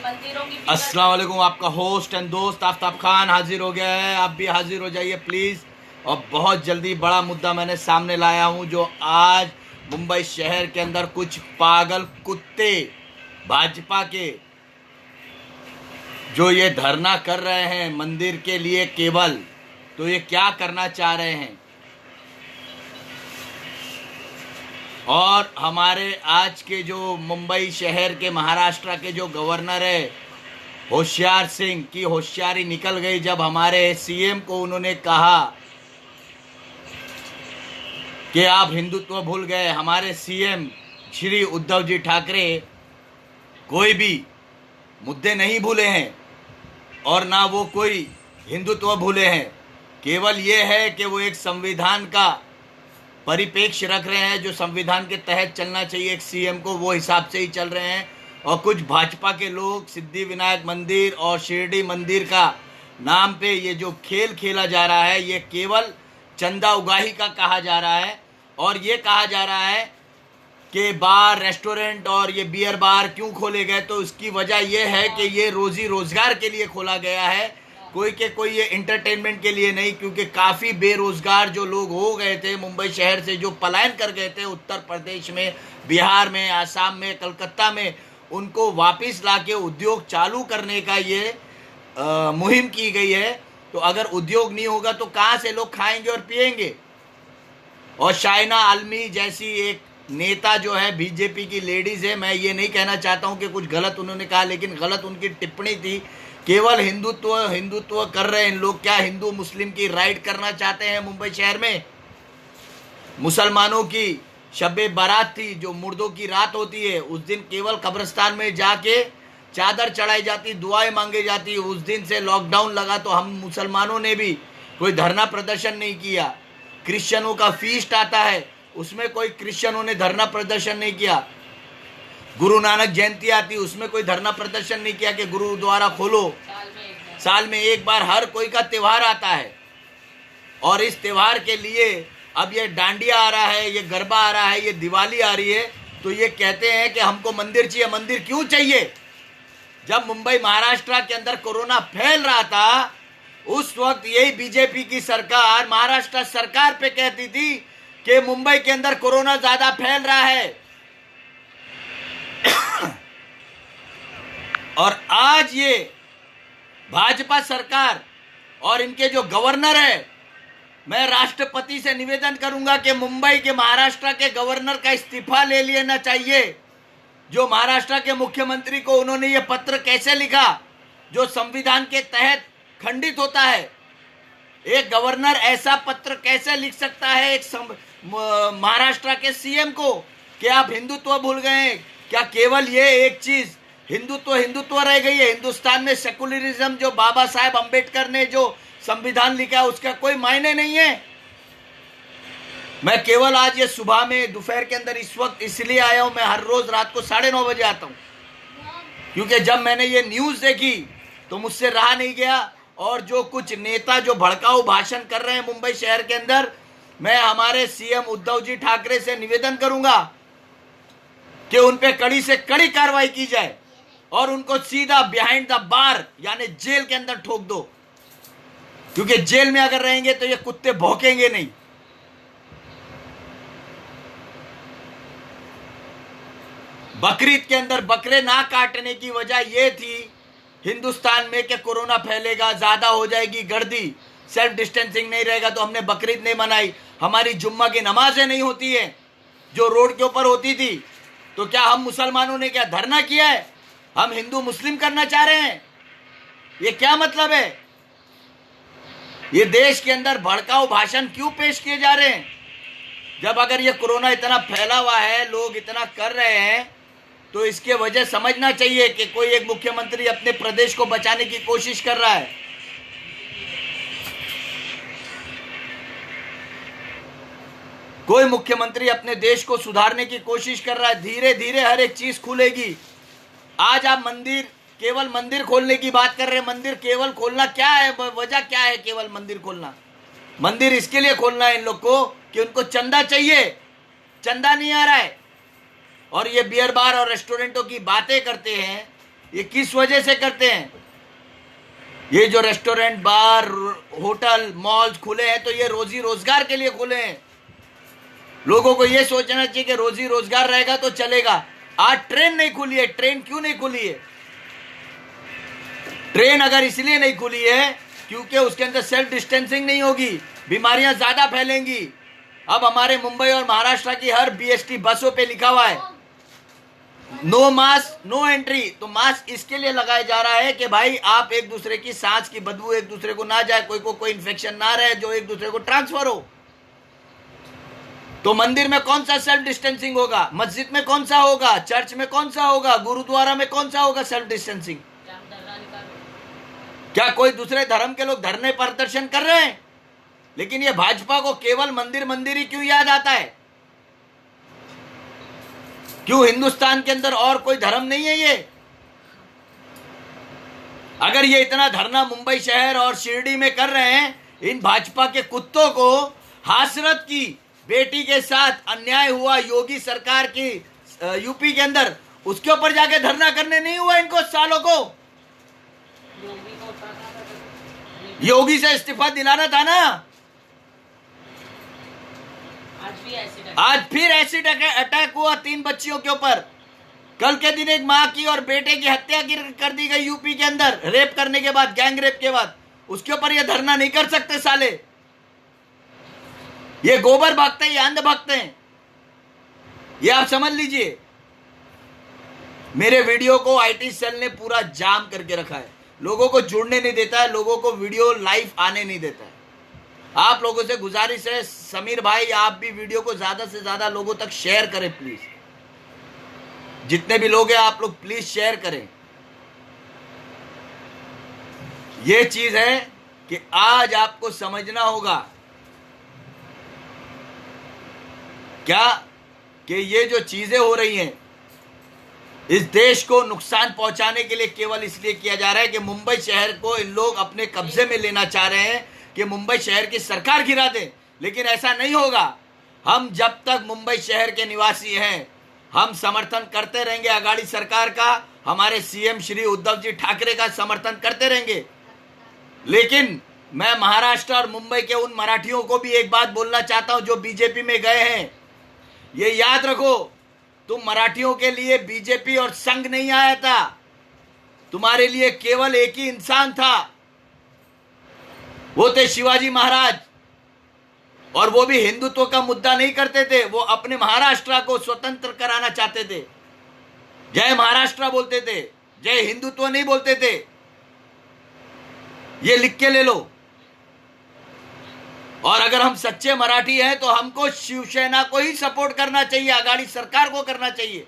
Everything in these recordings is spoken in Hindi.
मंदिरों की अस्सलाम वालेकुम। आपका होस्ट एंड दोस्त आफ्ताब खान हाजिर हो गया है। आप भी हाजिर हो जाइए प्लीज़। और बहुत जल्दी बड़ा मुद्दा मैंने सामने लाया हूं, जो आज मुंबई शहर के अंदर कुछ पागल कुत्ते भाजपा के जो ये धरना कर रहे हैं मंदिर के लिए केवल, तो ये क्या करना चाह रहे हैं। और हमारे आज के जो मुंबई शहर के महाराष्ट्र के जो गवर्नर है होशियार सिंह की होशियारी निकल गई जब हमारे सीएम को उन्होंने कहा कि आप हिंदुत्व भूल गए। हमारे सीएम श्री उद्धव जी ठाकरे कोई भी मुद्दे नहीं भूले हैं और ना वो कोई हिंदुत्व भूले हैं। केवल ये है कि वो एक संविधान का परिप्रेक्ष्य रख रहे हैं, जो संविधान के तहत चलना चाहिए एक सीएम को, वो हिसाब से ही चल रहे हैं। और कुछ भाजपा के लोग सिद्धि विनायक मंदिर और शिरडी मंदिर का नाम पे ये जो खेल खेला जा रहा है, ये केवल चंदा उगाही का कहा जा रहा है। और ये कहा जा रहा है कि बार रेस्टोरेंट और ये बियर बार क्यों खोले गए, तो इसकी वजह यह है कि ये रोजी रोजगार के लिए खोला गया है, कोई ये इंटरटेनमेंट के लिए नहीं। क्योंकि काफ़ी बेरोजगार जो लोग हो गए थे मुंबई शहर से, जो पलायन कर गए थे उत्तर प्रदेश में, बिहार में, आसाम में, कलकत्ता में, उनको वापस लाके उद्योग चालू करने का ये मुहिम की गई है। तो अगर उद्योग नहीं होगा तो कहाँ से लोग खाएंगे और पिएंगे। और शाइना आलमी जैसी एक नेता जो है, बीजेपी की लेडीज है, मैं ये नहीं कहना चाहता हूँ कि कुछ गलत उन्होंने कहा, लेकिन गलत उनकी टिप्पणी थी। केवल हिंदुत्व हिंदुत्व कर रहे हैं इन लोग। क्या हिंदू मुस्लिम की राइट करना चाहते हैं मुंबई शहर में? मुसलमानों की शब्बे बारात थी, जो मुर्दों की रात होती है, उस दिन केवल कब्रिस्तान में जाके चादर चढ़ाई जाती, दुआएं मांगी जाती। उस दिन से लॉकडाउन लगा तो हम मुसलमानों ने भी कोई धरना प्रदर्शन नहीं किया। क्रिश्चियनों का फीस्ट आता है, उसमें कोई क्रिश्चियनों ने धरना प्रदर्शन नहीं किया। गुरु नानक जयंती आती, उसमें कोई धरना प्रदर्शन नहीं किया कि गुरुद्वारा खोलो। साल में एक बार हर कोई का त्योहार आता है। और इस त्योहार के लिए अब ये डांडिया आ रहा है, ये गरबा आ रहा है, ये दिवाली आ रही है, तो ये कहते हैं कि हमको मंदिर चाहिए। मंदिर क्यों चाहिए? जब मुंबई महाराष्ट्र के अंदर कोरोना फैल रहा था, उस वक्त यही बीजेपी की सरकार महाराष्ट्र सरकार पे कहती थी कि मुंबई के अंदर कोरोना ज्यादा फैल रहा है। और आज ये भाजपा सरकार और इनके जो गवर्नर है, मैं राष्ट्रपति से निवेदन करूंगा कि मुंबई के महाराष्ट्र के गवर्नर का इस्तीफा ले लेना चाहिए। जो महाराष्ट्र के मुख्यमंत्री को उन्होंने ये पत्र कैसे लिखा, जो संविधान के तहत खंडित होता है। एक गवर्नर ऐसा पत्र कैसे लिख सकता है एक महाराष्ट्र के सीएम को कि आप हिंदुत्व भूल गए? क्या केवल ये एक चीज हिंदुत्व हिंदुत्व रह गई है? हिंदुस्तान में सेकुलरिज्म, जो बाबा साहेब अंबेडकर ने जो संविधान लिखा है, उसका कोई मायने नहीं है। मैं केवल आज ये सुबह में दोपहर के अंदर इस वक्त इसलिए आया हूं, मैं हर रोज रात को 9:30 बजे आता हूं, क्योंकि जब मैंने ये न्यूज देखी तो मुझसे रहा नहीं गया। और जो कुछ नेता जो भड़काऊ भाषण कर रहे हैं मुंबई शहर के अंदर, मैं हमारे सीएम उद्धव जी ठाकरे से निवेदन करूंगा कि उन पे कड़ी से कड़ी कार्रवाई की जाए और उनको सीधा बिहाइंड द बार यानी जेल के अंदर ठोक दो। क्योंकि जेल में अगर रहेंगे तो ये कुत्ते भौंकेंगे नहीं। बकरीद के अंदर बकरे ना काटने की वजह यह थी हिंदुस्तान में कि कोरोना फैलेगा, ज्यादा हो जाएगी गर्दी, सेल्फ डिस्टेंसिंग नहीं रहेगा, तो हमने बकरीद नहीं मनाई। हमारी जुम्मा की नमाजें नहीं होती है जो रोड के ऊपर होती थी। तो क्या हम मुसलमानों ने क्या धरना किया है? हम हिंदू मुस्लिम करना चाह रहे हैं? ये क्या मतलब है? ये देश के अंदर भड़काऊ भाषण क्यों पेश किए जा रहे हैं? जब अगर ये कोरोना इतना फैला हुआ है, लोग इतना कर रहे हैं, तो इसके वजह समझना चाहिए कि कोई एक मुख्यमंत्री अपने प्रदेश को बचाने की कोशिश कर रहा है। कोई मुख्यमंत्री अपने देश को सुधारने की कोशिश कर रहा है। धीरे धीरे हर एक चीज खुलेगी। आज आप मंदिर, केवल मंदिर खोलने की बात कर रहे हैं। मंदिर केवल खोलना क्या है? वजह क्या है केवल मंदिर खोलना? मंदिर इसके लिए खोलना है इन लोग को कि उनको चंदा चाहिए, चंदा नहीं आ रहा है। और ये बियर बार और रेस्टोरेंटों की बातें करते हैं ये किस वजह से करते हैं? ये जो रेस्टोरेंट, बार, होटल, मॉल्स खुले हैं तो ये रोजी रोजगार के लिए खुले हैं। लोगों को ये सोचना चाहिए कि रोजी रोजगार रहेगा तो चलेगा। आज ट्रेन नहीं खुली है। ट्रेन क्यों नहीं खुली है? ट्रेन अगर इसलिए नहीं खुली है क्योंकि उसके अंदर सेल्फ डिस्टेंसिंग नहीं होगी, बीमारियां ज्यादा फैलेंगी। अब हमारे मुंबई और महाराष्ट्र की हर बीएसटी बसों पे लिखा हुआ है नो मास्क नो एंट्री। तो मास्क इसके लिए लगाया जा रहा है कि भाई आप एक दूसरे की सांस की बदबू एक दूसरे को ना जाए, कोई को कोई इन्फेक्शन ना रहे जो एक दूसरे को ट्रांसफर हो। तो मंदिर में कौन सा सेल्फ डिस्टेंसिंग होगा? मस्जिद में कौन सा होगा? चर्च में कौन सा होगा? गुरुद्वारा में कौन सा होगा सेल्फ डिस्टेंसिंग? क्या कोई दूसरे धर्म के लोग धरने प्रदर्शन कर रहे हैं? लेकिन ये भाजपा को केवल मंदिर मंदिर ही क्यों याद आता है? क्यों हिंदुस्तान के अंदर और कोई धर्म नहीं है? ये अगर ये इतना धरना मुंबई शहर और शिरडी में कर रहे हैं, इन भाजपा के कुत्तों को हासरत की बेटी के साथ अन्याय हुआ योगी सरकार की यूपी के अंदर, उसके ऊपर जाके धरना करने नहीं हुआ इनको सालों को? योगी से इस्तीफा दिलाना था ना। आज फिर एसिड अटैक हुआ 3 बच्चियों के ऊपर। कल के दिन एक मां की और बेटे की हत्या कर दी गई यूपी के अंदर, रेप करने के बाद, गैंग रेप के बाद। उसके ऊपर ये धरना नहीं कर सकते साले। ये गोबर भागते हैं, ये अंध भागते हैं, ये आप समझ लीजिए। मेरे वीडियो को आईटी सेल ने पूरा जाम करके रखा है, लोगों को जुड़ने नहीं देता है, लोगों को वीडियो लाइव आने नहीं देता है। आप लोगों से गुजारिश है, समीर भाई आप भी वीडियो को ज्यादा से ज्यादा लोगों तक शेयर करें प्लीज। जितने भी लोग हैं आप लोग प्लीज शेयर करें। ये चीज है कि आज आपको समझना होगा क्या कि ये जो चीजें हो रही हैं इस देश को नुकसान पहुंचाने के लिए केवल इसलिए किया जा रहा है कि मुंबई शहर को इन लोग अपने कब्जे में लेना चाह रहे हैं कि मुंबई शहर की सरकार गिरा दें। लेकिन ऐसा नहीं होगा। हम जब तक मुंबई शहर के निवासी हैं हम समर्थन करते रहेंगे अगाड़ी सरकार का, हमारे सीएम श्री उद्धव जी ठाकरे का समर्थन करते रहेंगे। लेकिन मैं महाराष्ट्र और मुंबई के उन मराठियों को भी एक बात बोलना चाहता हूं जो बीजेपी में गए हैं, ये याद रखो, तुम मराठियों के लिए बीजेपी और संघ नहीं आया था, तुम्हारे लिए केवल एक ही इंसान था, वो थे शिवाजी महाराज। और वो भी हिंदुत्व का मुद्दा नहीं करते थे, वो अपने महाराष्ट्र को स्वतंत्र कराना चाहते थे। जय महाराष्ट्र बोलते थे, जय हिंदुत्व नहीं बोलते थे। ये लिख के ले लो। और अगर हम सच्चे मराठी हैं तो हमको शिवसेना को ही सपोर्ट करना चाहिए, अगाड़ी सरकार को करना चाहिए,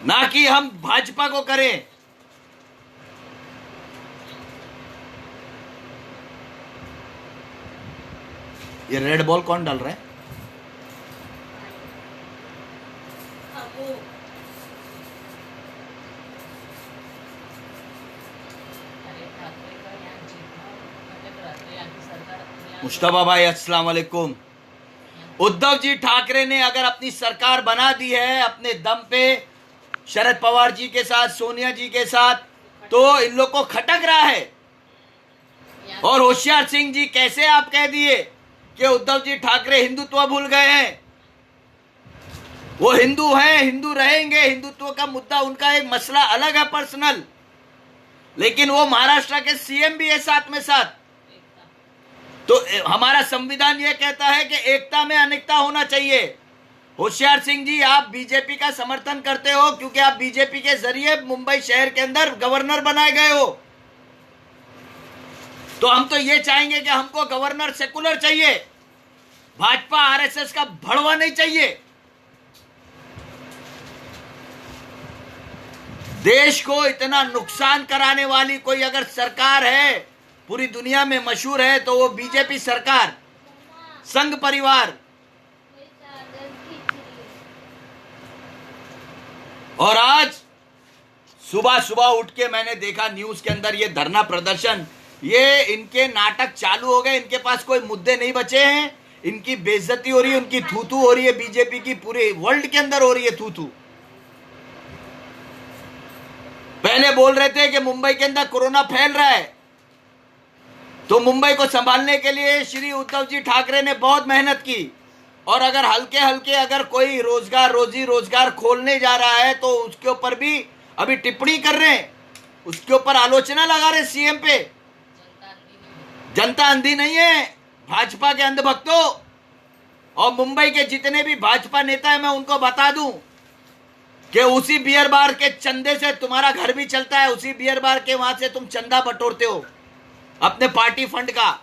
ना कि हम भाजपा को करें। ये रेड बॉल कौन डाल रहा है? मुश्तबा भाई अस्सलाम वालेकुम। उद्धव जी ठाकरे ने अगर अपनी सरकार बना दी है अपने दम पे शरद पवार जी के साथ, सोनिया जी के साथ, तो इन लोग को खटक रहा है। और होशियार सिंह जी कैसे आप कह दिए कि उद्धव जी ठाकरे हिंदुत्व भूल गए हैं? वो हिंदू हैं, हिंदू रहेंगे, हिंदुत्व का मुद्दा उनका एक मसला अलग है पर्सनल, लेकिन वो महाराष्ट्र के सीएम भी है साथ में साथ। तो हमारा संविधान ये कहता है कि एकता में अनेकता होना चाहिए। होशियार सिंह जी आप बीजेपी का समर्थन करते हो क्योंकि आप बीजेपी के जरिए मुंबई शहर के अंदर गवर्नर बनाए गए हो। तो हम तो ये चाहेंगे कि हमको गवर्नर सेकुलर चाहिए, भाजपा आरएसएस का भड़वा नहीं चाहिए। देश को इतना नुकसान कराने वाली कोई अगर सरकार है पूरी दुनिया में मशहूर है तो वो बीजेपी सरकार, संघ परिवार। और आज सुबह सुबह उठ के मैंने देखा न्यूज के अंदर ये धरना प्रदर्शन, ये इनके नाटक चालू हो गए। इनके पास कोई मुद्दे नहीं बचे हैं, इनकी बेइज्जती हो रही है, उनकी थू-थू हो रही है, बीजेपी की पूरे वर्ल्ड के अंदर हो रही है थू-थू। पहले बोल रहे थे कि मुंबई के अंदर कोरोना फैल रहा है, तो मुंबई को संभालने के लिए श्री उद्धव जी ठाकरे ने बहुत मेहनत की, और अगर हल्के हल्के अगर कोई रोजी रोजगार खोलने जा रहा है तो उसके ऊपर भी अभी टिप्पणी कर रहे हैं, उसके ऊपर आलोचना लगा रहे सीएम पे। जनता अंधी नहीं है, भाजपा के अंधभक्तों। और मुंबई के जितने भी भाजपा नेता है, मैं उनको बता दूं कि उसी बियर बार के चंदे से तुम्हारा घर भी चलता है, उसी बियर बार के वहां से तुम चंदा बटोरते हो अपने पार्टी फंड का,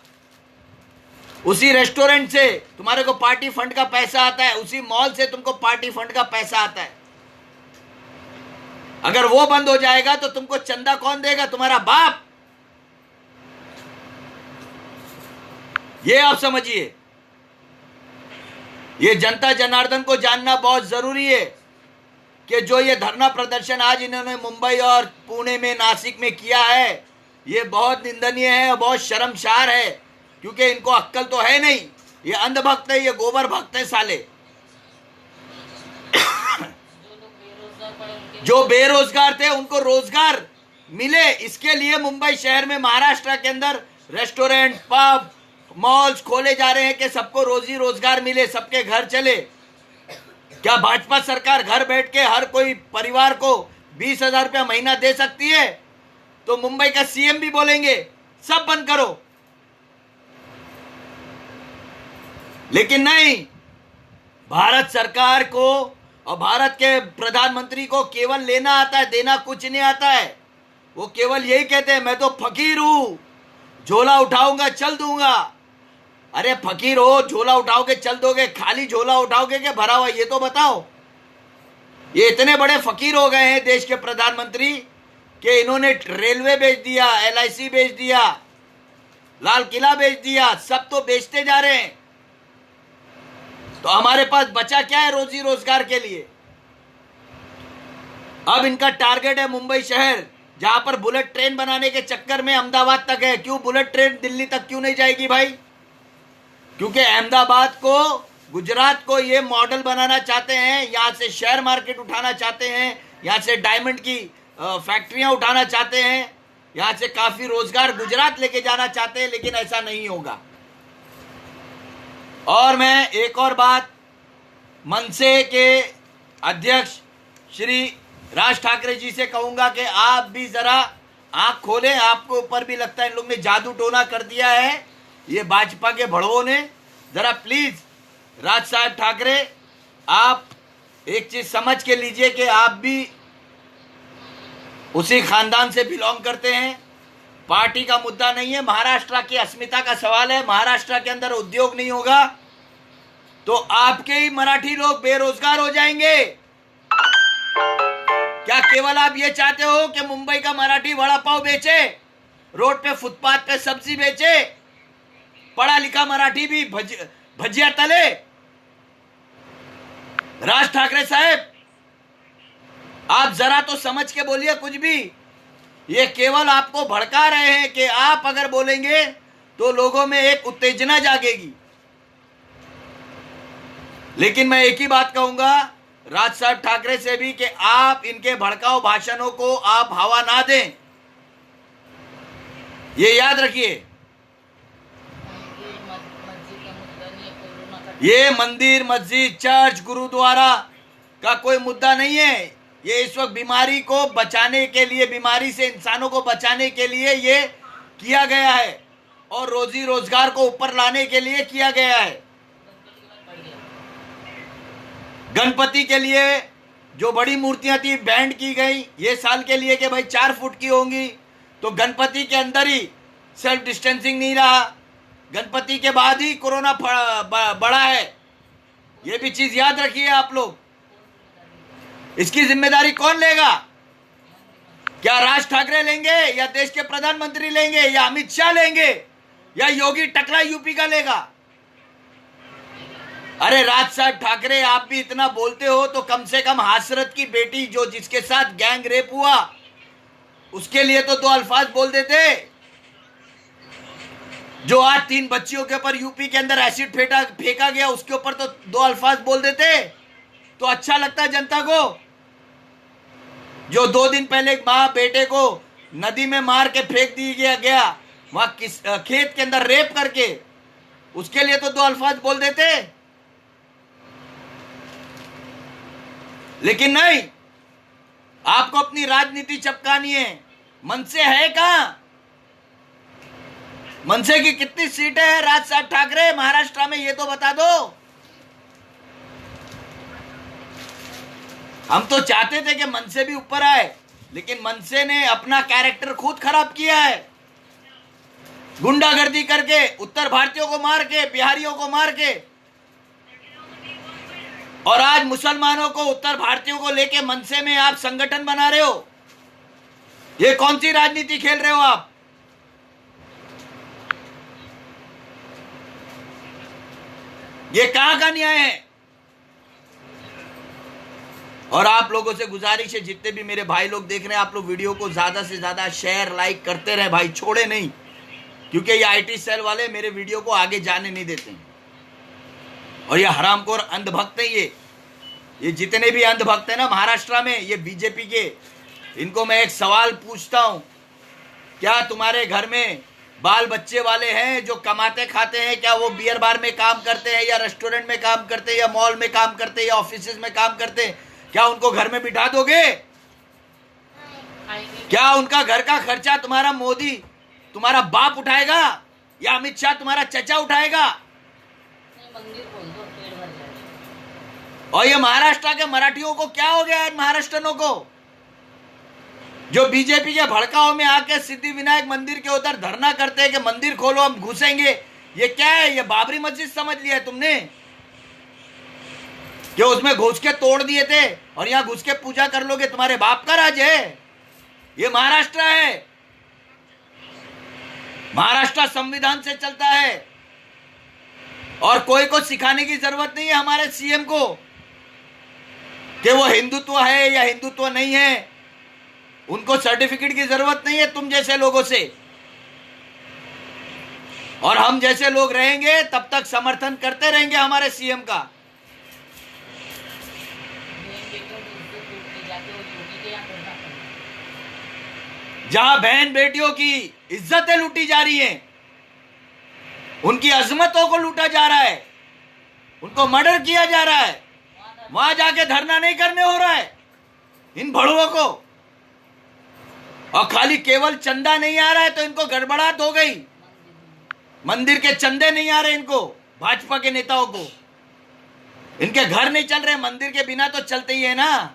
उसी रेस्टोरेंट से तुम्हारे को पार्टी फंड का पैसा आता है, उसी मॉल से तुमको पार्टी फंड का पैसा आता है। अगर वो बंद हो जाएगा तो तुमको चंदा कौन देगा? तुम्हारा बाप। ये आप समझिए, ये जनता जनार्दन को जानना बहुत जरूरी है कि जो ये धरना प्रदर्शन आज इन्होंने मुंबई और पुणे में, नासिक में किया है, ये बहुत निंदनीय है और बहुत शर्मसार है, क्योंकि इनको अक्कल तो है नहीं। ये अंधभक्त है, ये गोबर भक्त है साले। जो बेरोजगार थे उनको रोजगार मिले, इसके लिए मुंबई शहर में, महाराष्ट्र के अंदर रेस्टोरेंट, पब, मॉल्स खोले जा रहे हैं कि सबको रोजी रोजगार मिले, सबके घर चले। क्या भाजपा सरकार घर बैठ के हर कोई परिवार को 20,000 रुपया महीना दे सकती है? तो मुंबई का सीएम भी बोलेंगे सब बंद करो, लेकिन नहीं, भारत सरकार को और भारत के प्रधानमंत्री को केवल लेना आता है, देना कुछ नहीं आता है। वो केवल यही कहते हैं, मैं तो फकीर हूं, झोला उठाऊंगा चल दूंगा। अरे फकीर हो, झोला उठाओगे चल दोगे, खाली झोला उठाओगे कि भरा हुआ, ये तो बताओ। ये इतने बड़े फकीर हो गए हैं देश के प्रधानमंत्री कि इन्होंने रेलवे बेच दिया, LIC बेच दिया, लाल किला बेच दिया, सब तो बेचते जा रहे हैं। तो हमारे पास बचा क्या है रोजी रोजगार के लिए? अब इनका टारगेट है मुंबई शहर, जहां पर बुलेट ट्रेन बनाने के चक्कर में अहमदाबाद तक है। क्यों बुलेट ट्रेन दिल्ली तक क्यों नहीं जाएगी भाई? क्योंकि अहमदाबाद को, गुजरात को ये मॉडल बनाना चाहते हैं, यहां से शेयर मार्केट उठाना चाहते हैं, यहां से डायमंड की फैक्ट्रियां उठाना चाहते हैं, यहां से काफी रोजगार गुजरात लेके जाना चाहते हैं, लेकिन ऐसा नहीं होगा। और मैं एक और बात मनसे के अध्यक्ष श्री राज ठाकरे जी से कहूंगा कि आप भी जरा आंख खोलें। आपको ऊपर भी लगता है इन लोग ने जादू टोना कर दिया है, ये भाजपा के भड़वों ने। जरा प्लीज राज साहब ठाकरे, आप एक चीज समझ के लीजिए कि आप भी उसी खानदान से बिलोंग करते हैं। पार्टी का मुद्दा नहीं है, महाराष्ट्र की अस्मिता का सवाल है। महाराष्ट्र के अंदर उद्योग नहीं होगा तो आपके ही मराठी लोग बेरोजगार हो जाएंगे। क्या केवल आप ये चाहते हो कि मुंबई का मराठी वड़ा पाव बेचे, रोड पे फुटपाथ पे सब्जी बेचे, पढ़ा लिखा मराठी भी भजिया तले? राज ठाकरे साहब, आप जरा तो समझ के बोलिए कुछ भी। ये केवल आपको भड़का रहे हैं कि आप अगर बोलेंगे तो लोगों में एक उत्तेजना जागेगी। लेकिन मैं एक ही बात कहूंगा राज साहब ठाकरे से भी कि आप इनके भड़काऊ भाषणों को आप हवा ना दें, ये याद रखिए। ये मंदिर, मस्जिद, चर्च, गुरुद्वारा का कोई मुद्दा नहीं है। ये इस वक्त बीमारी को बचाने के लिए, बीमारी से इंसानों को बचाने के लिए ये किया गया है, और रोजी रोजगार को ऊपर लाने के लिए किया गया है। गणपति के लिए जो बड़ी मूर्तियां थी बैंड की गई, ये साल के लिए कि भाई 4 फुट की होंगी, तो गणपति के अंदर ही सेल्फ डिस्टेंसिंग नहीं रहा, गणपति के बाद ही कोरोना बढ़ा है। ये भी चीज याद रखिए आप लोग। इसकी जिम्मेदारी कौन लेगा? क्या राज ठाकरे लेंगे, या देश के प्रधानमंत्री लेंगे, या अमित शाह लेंगे, या योगी टकला यूपी का लेगा? अरे राज साहब ठाकरे, आप भी इतना बोलते हो तो कम से कम हासरत की बेटी जो जिसके साथ गैंग रेप हुआ उसके लिए तो 2 अल्फाज बोल देते। जो आज 3 बच्चियों के ऊपर यूपी के अंदर एसिड फेंका गया, उसके ऊपर तो 2 अल्फाज बोल देते तो अच्छा लगता जनता को। जो 2 दिन पहले एक माँ बेटे को नदी में मार के फेंक दिया गया वहां किस खेत के अंदर रेप करके, उसके लिए तो 2 अल्फाज बोल देते, लेकिन नहीं, आपको अपनी राजनीति चपकानी है। मनसे है कहां? मनसे की कितनी सीटें हैं राज साहब ठाकरे महाराष्ट्र में, ये तो बता दो। हम तो चाहते थे कि मनसे भी ऊपर आए, लेकिन मनसे ने अपना कैरेक्टर खुद खराब किया है, गुंडागर्दी करके, उत्तर भारतीयों को मार के, बिहारियों को मार के, और आज मुसलमानों को, उत्तर भारतीयों को लेके मनसे में आप संगठन बना रहे हो। ये कौन सी राजनीति खेल रहे हो आप? ये कहां का न्याय है? और आप लोगों से गुजारिश है, जितने भी मेरे भाई लोग देख रहे हैं, आप लोग वीडियो को ज्यादा से ज्यादा शेयर लाइक करते रहे भाई, छोड़े नहीं, क्योंकि ये आईटी सेल वाले मेरे वीडियो को आगे जाने नहीं देते हैं। और ये हरामखोर अंधभक्त है, ये जितने भी अंधभक्त है ना महाराष्ट्र में, ये बीजेपी के, इनको मैं एक सवाल पूछता हूं, क्या तुम्हारे घर में बाल बच्चे वाले हैं जो कमाते खाते हैं? क्या वो बियर बार में काम करते हैं, या रेस्टोरेंट में काम करते हैं, या मॉल में काम करते हैं, या ऑफिस में काम करते हैं? क्या उनको घर में बिठा दोगे? क्या उनका घर का खर्चा तुम्हारा मोदी, तुम्हारा बाप उठाएगा, या अमित शाह तुम्हारा चचा उठाएगा? और ये महाराष्ट्र के मराठियों को क्या हो गया है, महाराष्ट्रनों को, जो बीजेपी के भड़काओं में आके सिद्धि विनायक मंदिर के उधर धरना करते हैं कि मंदिर खोलो हम घुसेंगे? ये क्या है? ये बाबरी मस्जिद समझ लिया है तुमने, कि उसमें घुस के तोड़ दिए थे और यहां घुस के पूजा कर लोगे? तुम्हारे बाप का राज है ये, महाराष्ट्र है। महाराष्ट्र संविधान से चलता है, और कोई को सिखाने की जरूरत नहीं है हमारे सीएम को कि वो हिंदुत्व है या हिंदुत्व नहीं है। उनको सर्टिफिकेट की जरूरत नहीं है तुम जैसे लोगों से, और हम जैसे लोग रहेंगे तब तक समर्थन करते रहेंगे हमारे सीएम का। जहां बहन बेटियों की इज्जतें लूटी जा रही हैं, उनकी अजमतों को लूटा जा रहा है, उनको मर्डर किया जा रहा है, वहां जाके धरना नहीं करने हो रहा है इन भड़ुओं को, और खाली केवल चंदा नहीं आ रहा है तो इनको गड़बड़ाहट हो गई। मंदिर के चंदे नहीं आ रहे इनको, भाजपा के नेताओं को, इनके घर नहीं चल रहे, मंदिर के बिना तो चलते ही है ना।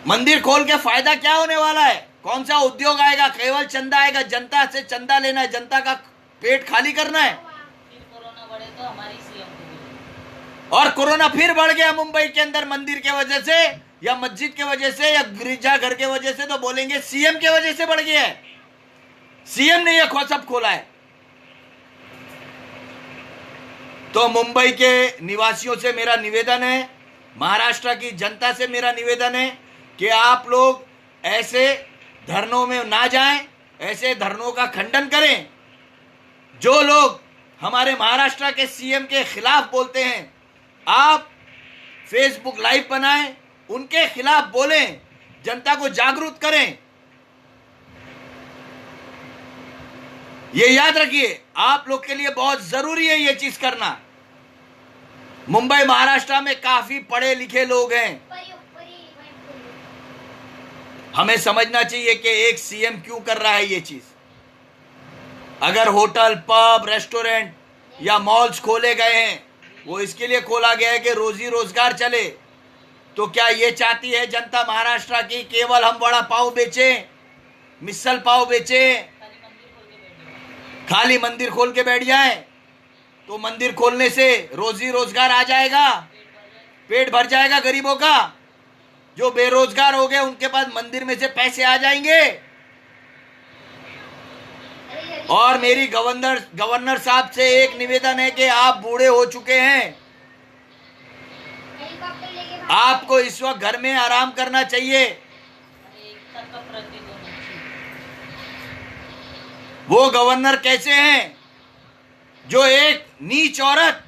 मंदिर खोल के फायदा क्या होने वाला है? कौन सा उद्योग आएगा? केवल चंदा आएगा, जनता से चंदा लेना है, जनता का पेट खाली करना है। कोरोना बढ़े तो हमारी सीएम और कोरोना फिर बढ़ गया मुंबई के अंदर, मंदिर के वजह से या मस्जिद के वजह से या गिरजाघर के वजह से, तो बोलेंगे सीएम के वजह से बढ़ गया है, सीएम ने यह सब खोला है। तो मुंबई के निवासियों से मेरा निवेदन है, महाराष्ट्र की जनता से मेरा निवेदन है कि आप लोग ऐसे धरनों में ना जाएं, ऐसे धरनों का खंडन करें। जो लोग हमारे महाराष्ट्र के सीएम के खिलाफ बोलते हैं, आप फेसबुक लाइव बनाएं, उनके खिलाफ बोलें, जनता को जागरूक करें। ये याद रखिए, आप लोग के लिए बहुत जरूरी है ये चीज करना। मुंबई महाराष्ट्र में काफी पढ़े लिखे लोग हैं, हमें समझना चाहिए कि एक सीएम क्यों कर रहा है ये चीज। अगर होटल, पब, रेस्टोरेंट या मॉल्स खोले गए हैं, वो इसके लिए खोला गया है कि रोजी रोजगार चले। तो क्या ये चाहती है जनता महाराष्ट्र की केवल हम वड़ा पाव बेचें, मिसल पाव बेचें, खाली मंदिर खोल के बैठ जाएं? तो मंदिर खोलने से रोजी रोजगार आ जाएगा, पेट भर जाएगा गरीबों का। जो बेरोजगार हो गए उनके पास मंदिर में से पैसे आ जाएंगे। और मेरी गवर्नर साहब से एक निवेदन है कि आप बूढ़े हो चुके हैं, आपको इस वक्त घर में आराम करना चाहिए। वो गवर्नर कैसे हैं जो एक नीच औरत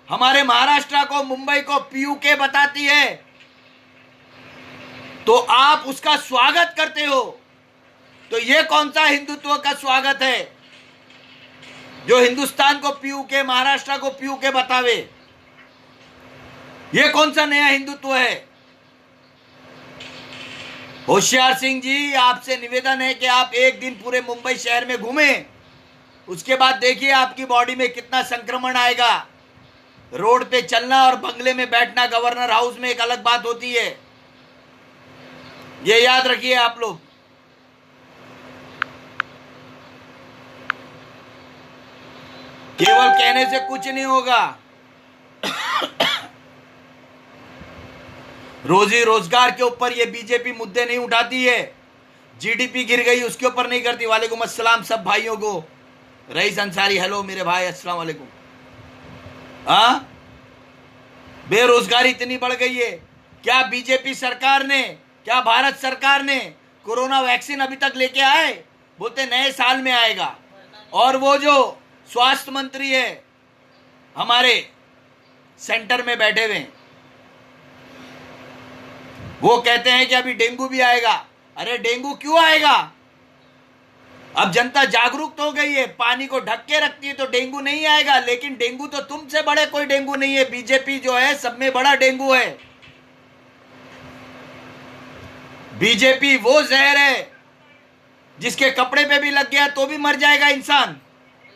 हमारे महाराष्ट्र को, मुंबई को पीयूके बताती है, तो आप उसका स्वागत करते हो। तो ये कौन सा हिंदुत्व का स्वागत है जो हिंदुस्तान को पीयू के, महाराष्ट्र को पीयू के बतावे? ये कौन सा नया हिंदुत्व है? होशियार सिंह जी, आपसे निवेदन है कि आप एक दिन पूरे मुंबई शहर में घूमें, उसके बाद देखिए आपकी बॉडी में कितना संक्रमण आएगा। रोड पे चलना और बंगले में बैठना गवर्नर हाउस में एक अलग बात होती है, ये याद रखिए आप लोग। केवल कहने से कुछ नहीं होगा। रोजी रोजगार के ऊपर ये बीजेपी मुद्दे नहीं उठाती है, जीडीपी गिर गई उसके ऊपर नहीं करती। वालेकुम अस्सलाम सब भाइयों को। रईस अंसारी, हेलो मेरे भाई, अस्सलाम वालेकुम। हाँ, बेरोजगारी इतनी बढ़ गई है। क्या बीजेपी सरकार ने, क्या भारत सरकार ने कोरोना वैक्सीन अभी तक लेके आए? बोलते नए साल में आएगा। और वो जो स्वास्थ्य मंत्री है हमारे सेंटर में बैठे हुए, वो कहते हैं कि अभी डेंगू भी आएगा। अरे डेंगू क्यों आएगा? अब जनता जागरूक तो हो गई है, पानी को ढक के रखती है तो डेंगू नहीं आएगा। लेकिन डेंगू तो तुमसे बड़े कोई डेंगू नहीं है। बीजेपी जो है सब में बड़ा डेंगू है। बीजेपी वो जहर है जिसके कपड़े पे भी लग गया तो भी मर जाएगा इंसान।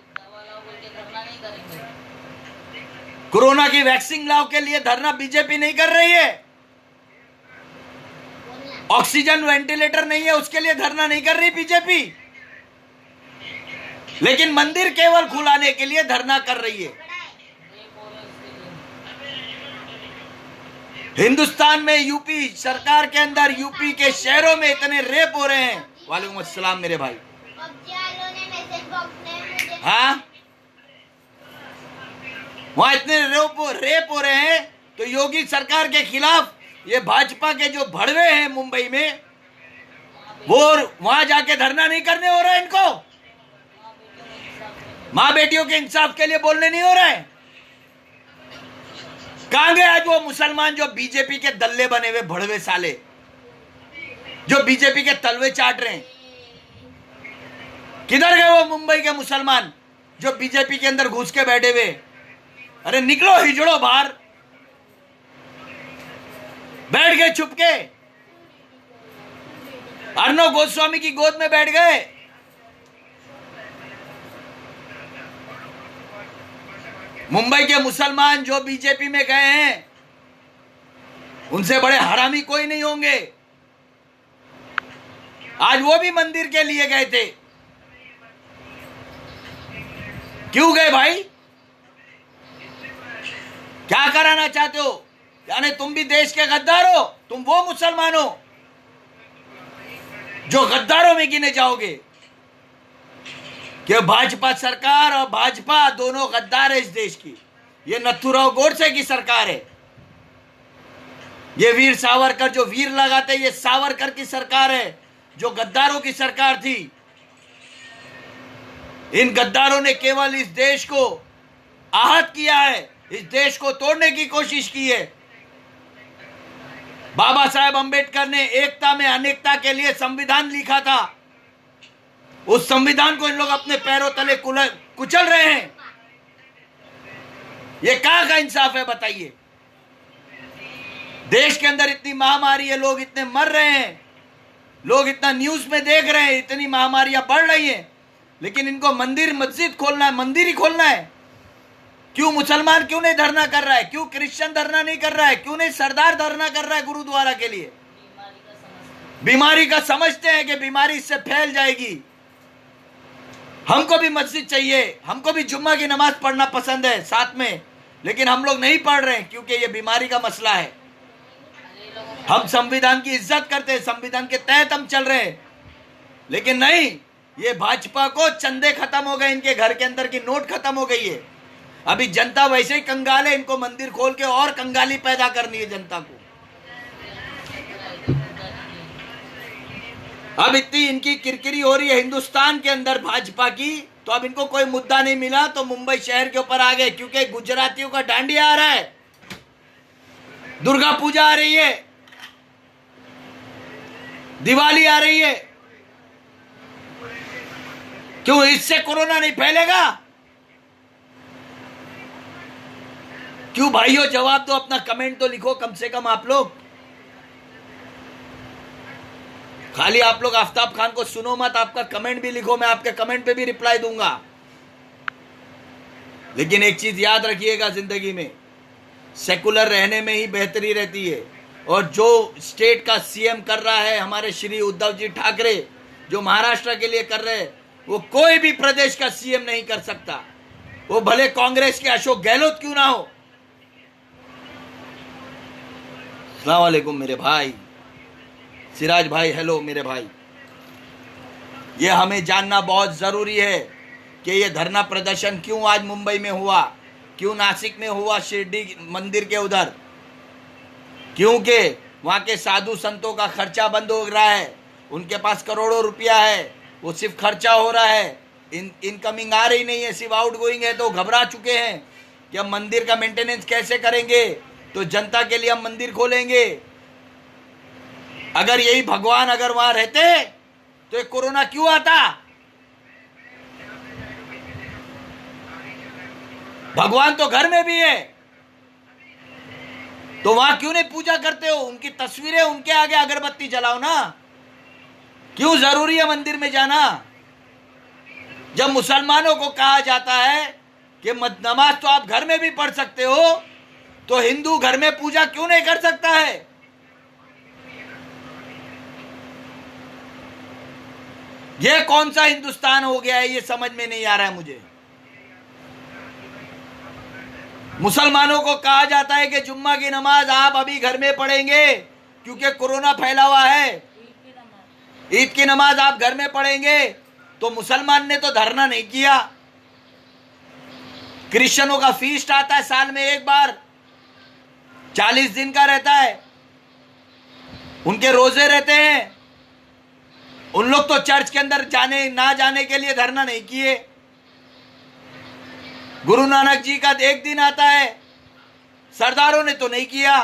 दवा लाओ बोल के धरना नहीं करेंगे। कोरोना की वैक्सीन लाओ के लिए धरना बीजेपी नहीं कर रही है। ऑक्सीजन वेंटिलेटर नहीं है उसके लिए धरना नहीं कर रही बीजेपी, लेकिन मंदिर केवल खुलाने के लिए धरना कर रही है। हिंदुस्तान में यूपी सरकार के अंदर, यूपी के शहरों में इतने रेप हो रहे हैं। वालेकुम अस्सलाम मेरे भाई। हाँ, वहां इतने रेप हो रहे हैं तो योगी सरकार के खिलाफ ये भाजपा के जो भड़वे हैं मुंबई में, वो वहां जाके धरना नहीं करने हो रहा है इनको। माँ बेटियों के इंसाफ के लिए बोलने नहीं हो रहा है। कहां गए आज वो मुसलमान जो बीजेपी के दल्ले बने हुए भड़वे साले, जो बीजेपी के तलवे चाट रहे हैं? किधर गए वो मुंबई के मुसलमान जो बीजेपी के अंदर घुस के बैठे हुए? अरे निकलो, हिजड़ो बाहर। बैठ गए चुपके, अर्णव गोस्वामी की गोद में बैठ गए। मुंबई के मुसलमान जो बीजेपी में गए हैं उनसे बड़े हरामी कोई नहीं होंगे। आज वो भी मंदिर के लिए गए थे। क्यों गए भाई? क्या कराना चाहते हो? यानी तुम भी देश के गद्दार हो? तुम वो मुसलमान हो जो गद्दारों में गिने जाओगे? कि भाजपा सरकार और भाजपा दोनों गद्दार है इस देश की। ये नथुराव गोडसे की सरकार है। ये वीर सावरकर जो वीर लगाते, ये सावरकर की सरकार है जो गद्दारों की सरकार थी। इन गद्दारों ने केवल इस देश को आहत किया है, इस देश को तोड़ने की कोशिश की है। बाबा साहेब अंबेडकर ने एकता में अनेकता के लिए संविधान लिखा था। उस संविधान को इन लोग अपने पैरों तले कुचल रहे हैं। ये कहां का इंसाफ है बताइए? देश के अंदर इतनी महामारी है, लोग इतने मर रहे हैं, लोग इतना न्यूज में देख रहे हैं, इतनी महामारियां बढ़ रही हैं, लेकिन इनको मंदिर मस्जिद खोलना है, मंदिर ही खोलना है। क्यों मुसलमान क्यों नहीं धरना कर रहा है? क्यों क्रिश्चियन धरना नहीं कर रहा है? क्यों नहीं सरदार धरना कर रहा है गुरुद्वारा के लिए? बीमारी का समझते हैं कि बीमारी इससे फैल जाएगी। हमको भी मस्जिद चाहिए, हमको भी जुम्मा की नमाज पढ़ना पसंद है साथ में, लेकिन हम लोग नहीं पढ़ रहे हैं क्योंकि ये बीमारी का मसला है। हम संविधान की इज्जत करते हैं, संविधान के तहत हम चल रहे हैं, लेकिन नहीं, ये भाजपा को चंदे खत्म हो गए, इनके घर के अंदर की नोट खत्म हो गई है। अभी जनता वैसे ही कंगाल है, इनको मंदिर खोल के और कंगाली पैदा करनी है जनता को। अब इतनी इनकी किरकिरी हो रही है हिंदुस्तान के अंदर भाजपा की, तो अब इनको कोई मुद्दा नहीं मिला तो मुंबई शहर के ऊपर आ गए, क्योंकि गुजरातियों का डांडिया आ रहा है, दुर्गा पूजा आ रही है। दिवाली आ रही है, क्यों इससे कोरोना नहीं फैलेगा? क्यों भाइयों, जवाब दो, अपना कमेंट तो लिखो कम से कम आप लोग। खाली आप लोग आफ्ताब खान को सुनो मत, आपका कमेंट भी लिखो, मैं आपके कमेंट पे भी रिप्लाई दूंगा। लेकिन एक चीज याद रखिएगा, जिंदगी में सेकुलर रहने में ही बेहतरी रहती है। और जो स्टेट का सीएम कर रहा है हमारे श्री उद्धव जी ठाकरे, जो महाराष्ट्र के लिए कर रहे हैं, वो कोई भी प्रदेश का सीएम नहीं कर सकता, वो भले कांग्रेस के अशोक गहलोत क्यों ना हो। अस्सलाम वालेकुम मेरे भाई, सिराज भाई हेलो मेरे भाई। ये हमें जानना बहुत जरूरी है कि ये धरना प्रदर्शन क्यों आज मुंबई में हुआ, क्यों नासिक में हुआ, शिरडी मंदिर के उधर, क्योंकि वहां के साधु संतों का खर्चा बंद हो रहा है, उनके पास करोड़ों रुपया है, वो सिर्फ खर्चा हो रहा है, इनकमिंग आ रही नहीं है, सिर्फ आउट गोइंग है। तो घबरा चुके हैं कि हम मंदिर का मेंटेनेंस कैसे करेंगे, तो जनता के लिए हम मंदिर खोलेंगे। अगर यही भगवान अगर वहां रहते तो ये कोरोना क्यों आता? भगवान तो घर में भी है, तो वहां क्यों नहीं पूजा करते हो? उनकी तस्वीरें, उनके आगे अगरबत्ती जलाओ ना। क्यों जरूरी है मंदिर में जाना? जब मुसलमानों को कहा जाता है कि नमाज तो आप घर में भी पढ़ सकते हो, तो हिंदू घर में पूजा क्यों नहीं कर सकता है? ये कौन सा हिंदुस्तान हो गया है, ये समझ में नहीं आ रहा है मुझे। मुसलमानों को कहा जाता है कि जुम्मा की नमाज आप अभी घर में पढ़ेंगे क्योंकि कोरोना फैला हुआ है, ईद की नमाज आप घर में पढ़ेंगे, तो मुसलमान ने तो धरना नहीं किया। क्रिश्चियनों का फीस्ट आता है साल में एक बार, 40 दिन का रहता है, उनके रोजे रहते हैं, उन लोग तो चर्च के अंदर जाने ना जाने के लिए धरना नहीं किए। गुरु नानक जी का एक दिन आता है, सरदारों ने तो नहीं किया।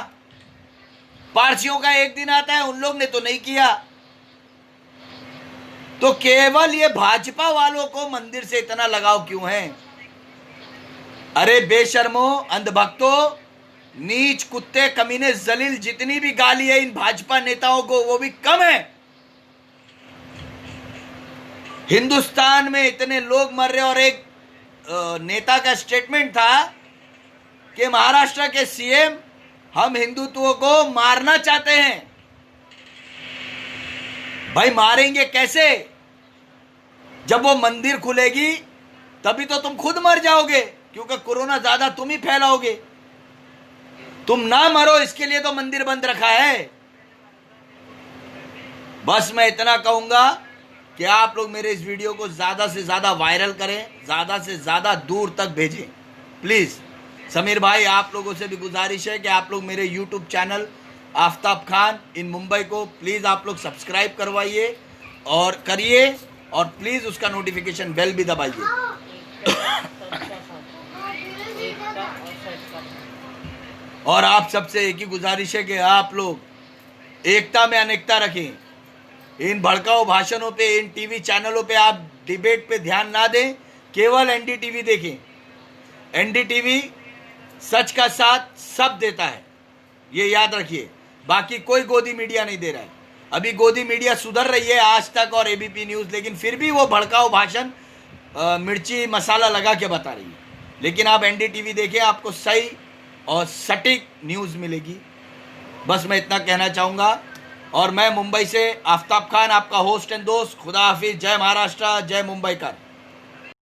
पारसियों का एक दिन आता है, उन लोग ने तो नहीं किया। तो केवल ये भाजपा वालों को मंदिर से इतना लगाव क्यों है? अरे बेशर्मो, अंधभक्तों, नीच, कुत्ते, कमीने, जलील, जितनी भी गाली है इन भाजपा नेताओं को वो भी कम है। हिंदुस्तान में इतने लोग मर रहे, और एक नेता का स्टेटमेंट था कि महाराष्ट्र के सीएम हम हिंदुत्व को मारना चाहते हैं। भाई मारेंगे कैसे? जब वो मंदिर खुलेगी तभी तो तुम खुद मर जाओगे, क्योंकि कोरोना ज्यादा तुम ही फैलाओगे। तुम ना मरो इसके लिए तो मंदिर बंद रखा है। बस मैं इतना कहूंगा कि आप लोग मेरे इस वीडियो को ज्यादा से ज्यादा वायरल करें, ज्यादा से ज्यादा दूर तक भेजें प्लीज। समीर भाई, आप लोगों से भी गुजारिश है कि आप लोग मेरे यूट्यूब चैनल आफ्ताब खान इन मुंबई को प्लीज आप लोग सब्सक्राइब करवाइए और करिए, और प्लीज उसका नोटिफिकेशन बेल भी दबाइए। और आप सबसे एक ही गुजारिश है कि आप लोग एकता में अनेकता रखें। इन भड़काऊ भाषणों पे, इन टीवी चैनलों पे आप डिबेट पे ध्यान ना दें, केवल एनडीटीवी देखें। एनडीटीवी सच का साथ सब देता है, ये याद रखिए। बाकी कोई गोदी मीडिया नहीं दे रहा है। अभी गोदी मीडिया सुधर रही है, आज तक और एबीपी न्यूज़, लेकिन फिर भी वो भड़काऊ भाषण मिर्ची मसाला लगा के बता रही है। लेकिन आप एनडीटीवी देखें, आपको सही और सटीक न्यूज़ मिलेगी। बस मैं इतना कहना चाहूँगा। और मैं मुंबई से आफ्ताब खान, आपका होस्ट एंड दोस्त। खुदा हाफिज। जय महाराष्ट्र, जय मुंबई कर।